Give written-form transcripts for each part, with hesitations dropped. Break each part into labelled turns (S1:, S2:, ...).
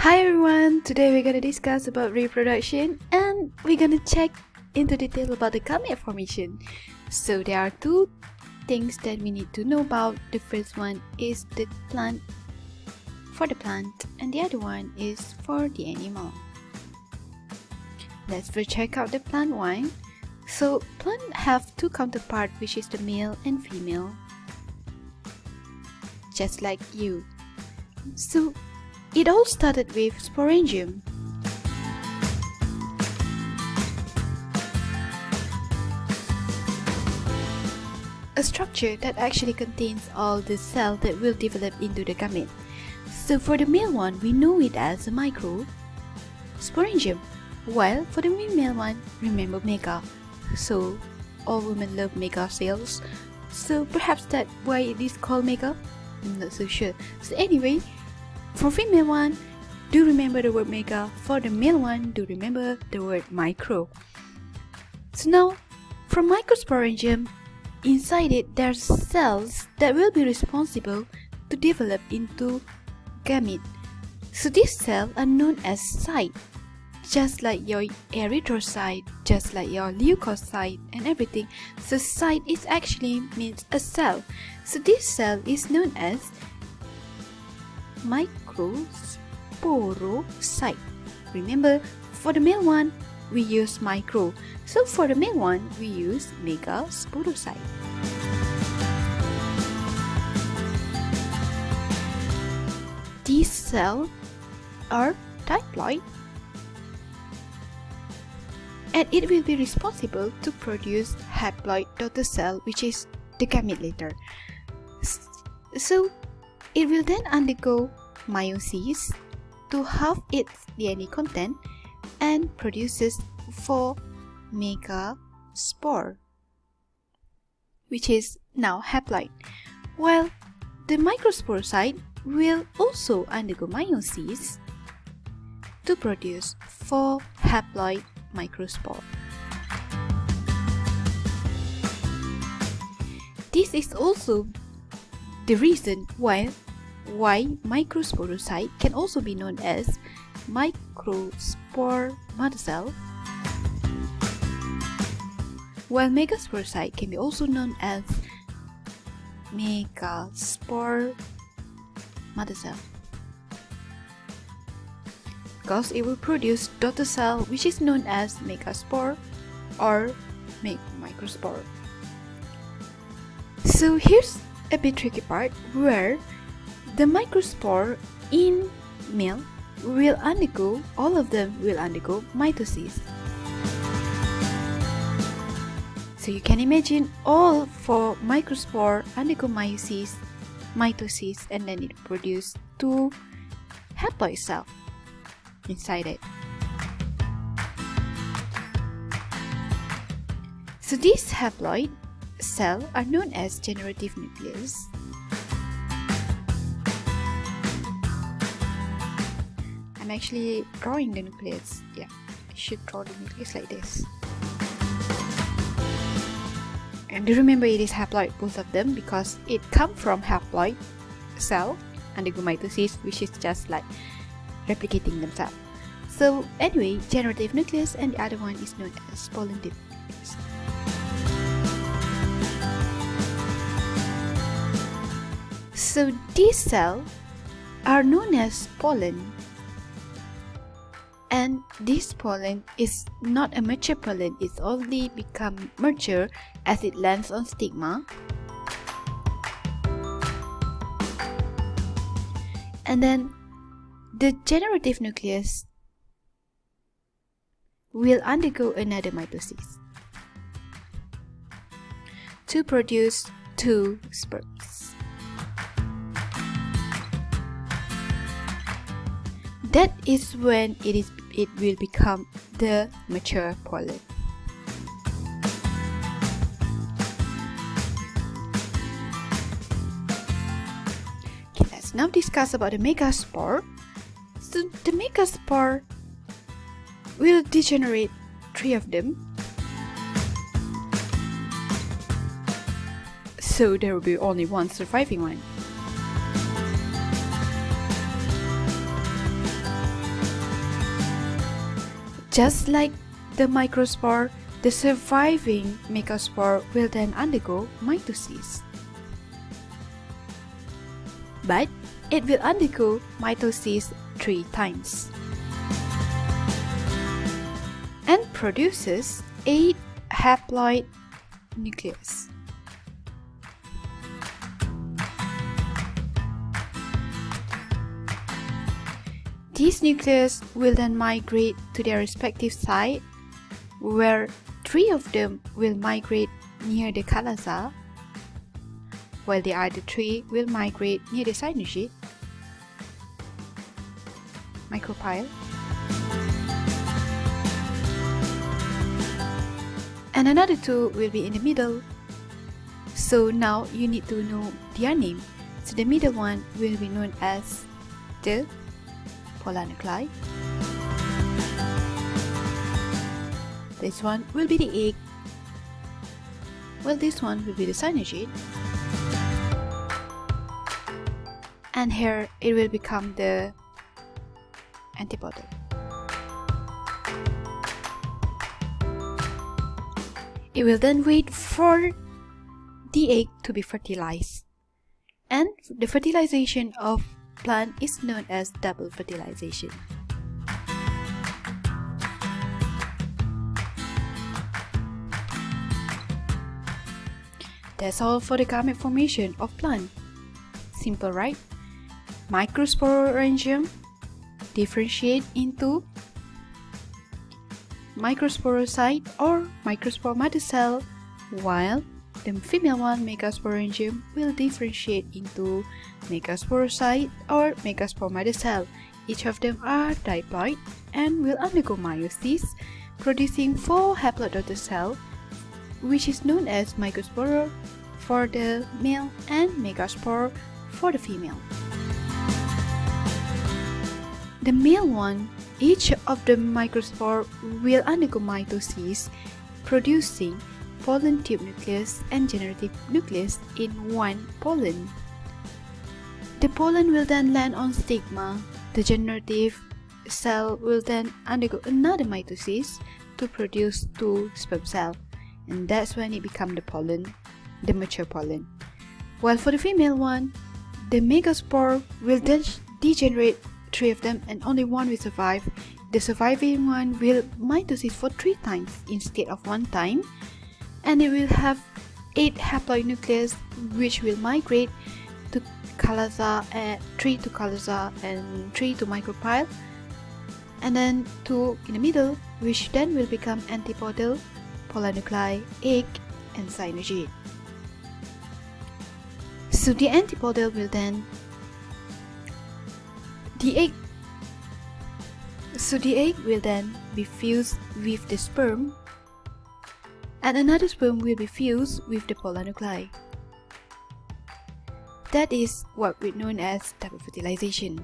S1: Hi everyone, today we're gonna discuss about reproduction and we're gonna check into detail about the gamete formation. So there are two things that we need to know about. The first one is the plant for the plant and the other one is for the animal. Let's first check out the plant one. So plant have two counterparts, which is the male and female, just like you. So it all started with sporangium. A structure that actually contains all the cells that will develop into the gamete. So for the male one, we know it as a micro sporangium, while for the female one, remember mega. So all women love mega cells. So perhaps that's why it is called mega? I'm not so sure. So anyway, for female one, do remember the word mega. For the male one, do remember the word micro. So now, from microsporangium, inside it there's cells that will be responsible to develop into gamete. So these cells are known as cyte, just like your erythrocyte, just like your leukocyte and everything. So cyte is actually means a cell. So this cell is known as microsporocyte. Remember, for the male one, we use micro. So for the male one, we use megasporocyte. These cells are diploid, and it will be responsible to produce haploid daughter cell, which is the gamete later. So it will then undergo meiosis to have its DNA content and produces 4 megaspore, which is now haploid, while the microsporocyte will also undergo meiosis to produce 4 haploid microspore. This is also the reason why microsporocyte can also be known as microspore mother cell, while megasporocyte can be also known as megaspore mother cell, because it will produce daughter cell which is known as megaspore or microspore. So here's a bit tricky part where the microspore in male will undergo, all of them will undergo mitosis. So you can imagine all 4 microspore undergo mitosis, and then it produces 2 haploid cells inside it. So these haploid cells are known as generative nucleus. I'm actually drawing the nucleus. Yeah, I should draw the nucleus like this. And do remember it is haploid, both of them, because it comes from haploid cell undergo mitosis, which is just like replicating themselves. So anyway, generative nucleus, and the other one is known as pollen-tip nucleus. So these cells are known as pollen, and this pollen is not a mature pollen, it's only become mature as it lands on stigma. And then the generative nucleus will undergo another mitosis to produce 2 sperms. That is when it will become the mature pollen. Okay, let's now discuss about the megaspore. So the megaspore will degenerate 3 of them. So there will be only one surviving one. Just like the microspore, the surviving megaspore will then undergo mitosis. But it will undergo mitosis 3 times and produces 8 haploid nucleus. These nucleus will then migrate to their respective site, where 3 of them will migrate near the chalaza, while the other 3 will migrate near the synergid micropyle, and another 2 will be in the middle. So now you need to know their name. So the middle one will be known as the polar nuclei. This one will be the egg, while this one will be the synergid, and here it will become the antipodal. It will then wait for the egg to be fertilized, and the fertilization of plant is known as double fertilization. That's all for the gamete formation of plant. Simple, right? Microsporangium differentiate into microsporocyte or microspore mother cell, while the female one, megasporangium, will differentiate into megasporocyte or megaspore mother cell. Each of them are diploid and will undergo meiosis, producing 4 haploid daughter cells, which is known as microspore for the male and megaspore for the female. The male one, each of the microspore will undergo mitosis, producing pollen tube nucleus and generative nucleus in one pollen. The pollen will then land on stigma. The generative cell will then undergo another mitosis to produce 2 sperm cells, and that's when it becomes the pollen, the mature pollen. While for the female one, the megaspore will then degenerate 3 of them and only 1 will survive. The surviving one will mitosis for 3 times instead of 1 time, and it will have 8 haploid nucleus, which will migrate to chalaza, 3 to chalaza and 3 to micropyle, and then 2 in the middle, which then will become antipodal, polar nuclei, egg, and synergid. So the antipodal will then the egg will then be fused with the sperm, and another sperm will be fused with the polar nuclei. That is what we known as double fertilization.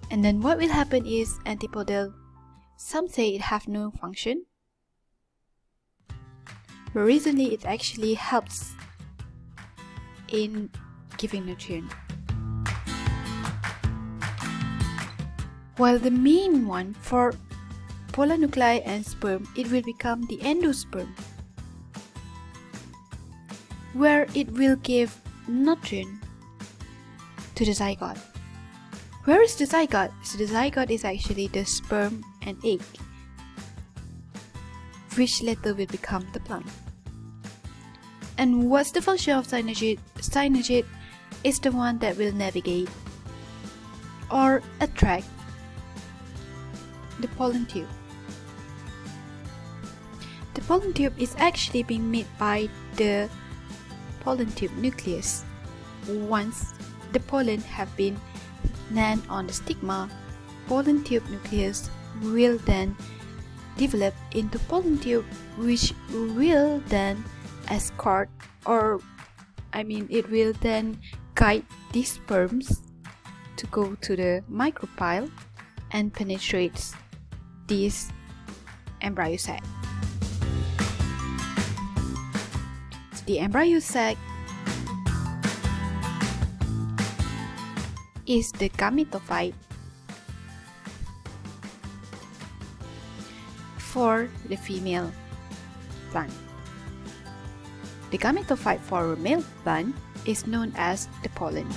S1: And then what will happen is antipodal, some say it have no function, but recently it actually helps in giving nutrient. While the main one for polar nuclei and sperm, it will become the endosperm, where it will give nutrient to the zygote. Where is the zygote? So the zygote is actually the sperm and egg, which later will become the plant. And what's the function of synergid? Synergid is the one that will navigate or attract the pollen tube. The pollen tube is actually being made by the pollen tube nucleus. Once the pollen have been land on the stigma, pollen tube nucleus will then develop into pollen tube, which will then escort, or it will then guide these sperms to go to the micropyle and penetrates this embryo sac. So the embryo sac is the gametophyte, for the female plant. The gametophyte for a male plant is known as the pollen.